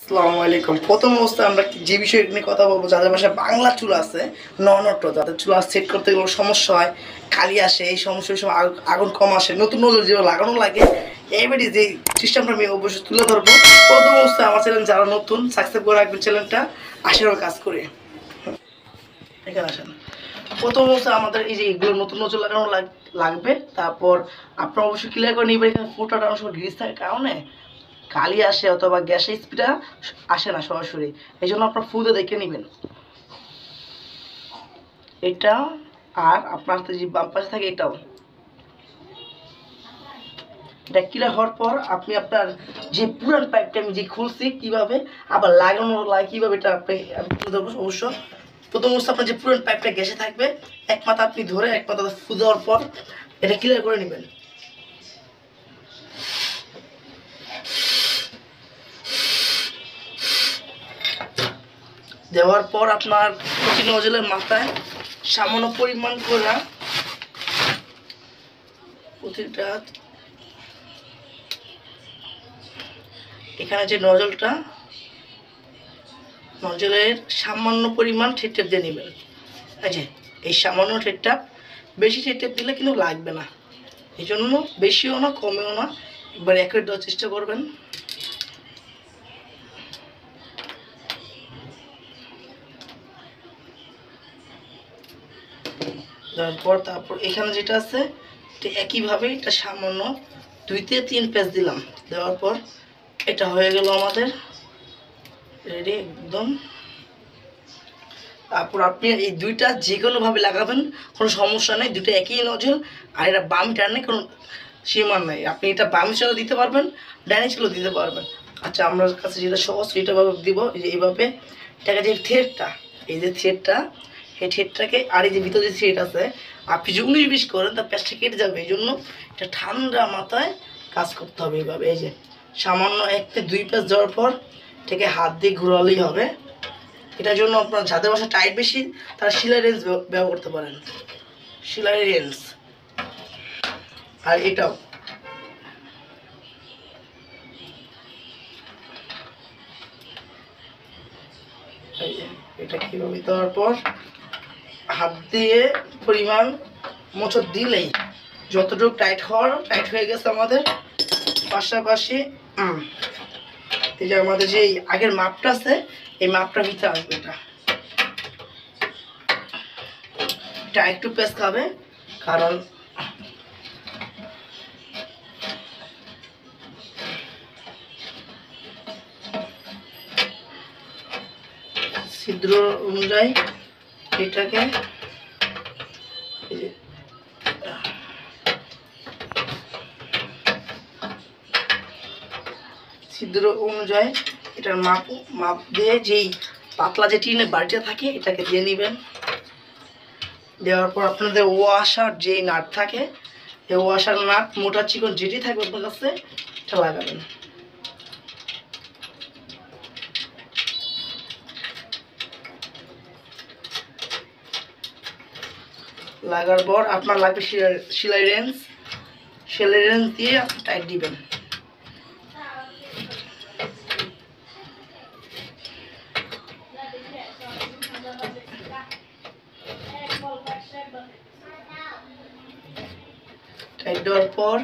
আসসালামু আলাইকুম। প্রথম অবস্থায় আমরা যে বিষয় নিয়ে কথা বলবো, যাদের বাসায় বাংলা চুলা আছে, ননট, যাদের চুলা সেট করতে গেলে সমস্যা হয়, কালি আসে, এই সমস্যার সময় আগুন কম আসে, নতুন নজর যেগুলো লাগানো লাগে, এইবারই যে সিস্টেমটা আমি অবশ্যই তুলে ধরবো। প্রথম অবস্থায় আমার চ্যানেল যারা নতুন, সাবস্ক্রাইব করে রাখবেন চ্যানেলটা, আশীর্বাদ কাজ করে এখানে আসেন। প্রথম অবস্থায় আমাদের এই যে এগুলো নতুন নজর লাগানো লাগবে। তারপর আপনারা অবশ্যই ক্লিয়ার করে নিবেন, এখানে ফোটাটা অনেক সময় গ্রিজ থাকার কারণে কালি আসে অথবা গ্যাসের স্পিডটা আসে না সরাসরি, এই জন্য আপনার ফুদে দেখে নেবেন এটা। আর আপনার যে বাম পাশে থাকে এটাও, এটা ক্লিয়ার হওয়ার পর আপনি আপনার যে পুরান পাইপটা আমি যে খুলছি কীভাবে আবার লাগানো লাগে কীভাবে, এটা আমি তুলে ধরবো অবশ্য। প্রথম অবস্থা আপনার যে পুরান পাইপটা গ্যাসে থাকবে, এক মাথা আপনি ধরে এক মাথা ফু দেওয়ার পর এটা ক্লিয়ার করে নেবেন। দেওয়ার পর আপনার প্রতি নজলের মাথায় সামান্য পরিমাণ করে প্রতিটা এখানে যে নজলের সামান্য পরিমাণ ঠেপ দিয়ে নেবেন। এই সামান্য ঠেপ, বেশি ঠেপ দিলে কিন্তু লাগবে না, এই জন্য বেশিও না কমেও না, একবার একই দেওয়ার চেষ্টা করবেন। তারপর এখানে যেটা আছে একইভাবে এটা সামান্য 2 থেকে 3 পেজ দিলাম। দেওয়ার পর এটা হয়ে গেল আমাদের রেডি একদম। তারপর আপনি এই দুইটা যে কোনোভাবে লাগাবেন, কোনো সমস্যা নেই, দুটো একই নজল। আর এটা বাম টার্নে কোনো সীমার নাই, আপনি এটা বাম চালও দিতে পারবেন, ডাইনে চালও দিতে পারবেন। আচ্ছা, আমার কাছে যেটা সহজ সেটাভাবে দিব। এইভাবে এটাকে যে থ্রেডটা, এই যে থ্রেডটা, এই থ্রেডটাকে আর এই যে ভিতরে যে থ্রেড আছে, আপনি যদি 19-20 করেন তার প্যাচটা কেটে যাবে, এই জন্য এটা ঠান্ডা মাথায় কাজ করতে হবে। এইভাবে এই যে সামান্য 1 থেকে 2 পেজ দেওয়ার পর এটাকে হাত দিয়ে ঘোরালেই হবে। এটার জন্য আপনার যাদের বাসা টাইট বেশি তারা সেলাই রেঞ্জ ব্যবহার করতে পারেন, সেলাই রেঞ্জ। আর এটাও এটা কীভাবে দেওয়ার পর হাত দিয়ে পরিমাণ মোচড় দিলেই যতটুকু টাইট হয়ে গেছে আমাদের। পাশাপাশি এই যে আমাদের যে আগের মাপটা আছে, এই মাপটার ভিতরে আসবে এটা একটু পেঁচ খাবে, কারণ ছিদ্র অনুযায়ী এটাকে ছিদ্র অনুযায়ী এটার মাপ দিয়ে যেই পাতলা যে টিনের বাড়িটা থাকে এটাকে দিয়ে নেবেন। দেওয়ার পর আপনাদের ওয়াশার যেই নাট থাকে, এই ওয়াশার নাট মোটা চিকন যেটি থাকবে আপনার কাছে এটা লাগাবেন। লাগার পর আপনার লাগবে সেলাই রেঞ্জ দিয়ে আপনি টাইট দিবেন। টাইট দেওয়ার পর